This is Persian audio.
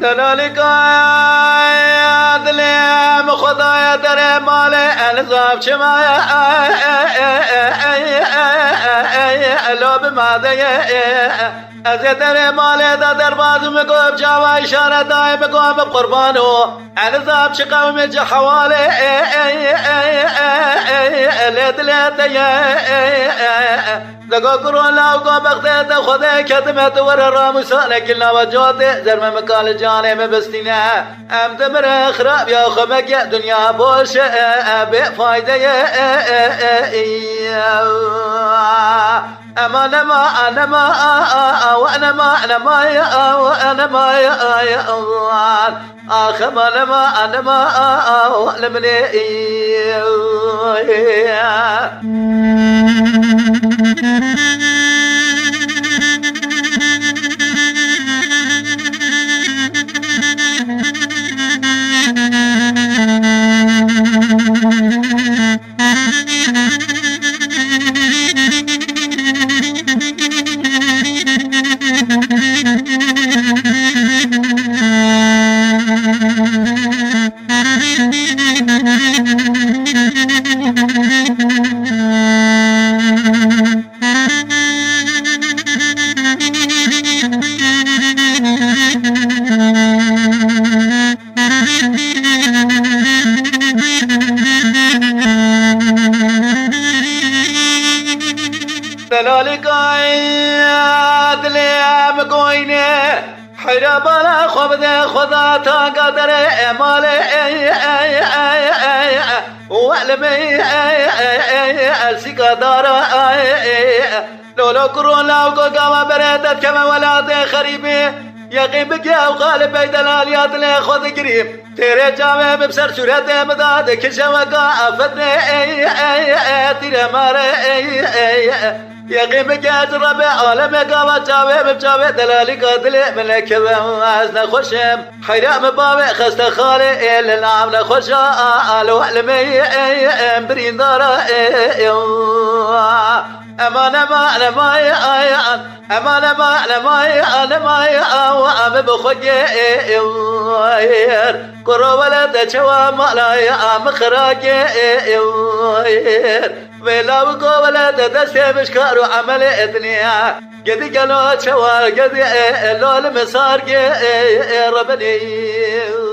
دلالك دلم خدایا در مال الزام شمایا لو بماده از در مال در باز مگوب جاوا اشاره دای مگوب قربانو الزام شقوم جحواله لدلت دقا قرون لاو قا بغداد خدا كتمت ور راموسانه كلنا وجوته زرم مكال جاني مبستينا ام دمر خراب يا خمك يا دنيا بوش بفايدة اما انا ما وانا ما يا وانا ما يا الله اخ ما انا ما وانا مني دلالك دلم قوينه حيرا بلا خبده خدا تا قدر اماله وعلمي السيقا دارا لولو كرون لاوكو قاما بريدت كما ولاد خريبي يقين بكيا وغالب بي دلاليات لي خود قريب تيري جامع ببسر صورت مداد كشا وقا افتني تيري ماري يقين بكيا جربي عالم قاما جاوي بجاوي دلالي قاتلي ملك وازنا خوشم حيرا مبابي خست خالي للعام نخوشا آلو علمي برين دارا أمان ما وأم بخجي كرو ولد شوا مالاي أم خراجي ولا وقو ولد دستي مشكار وعمل إثنيا قد قالوا شوا قد لول مسار ربني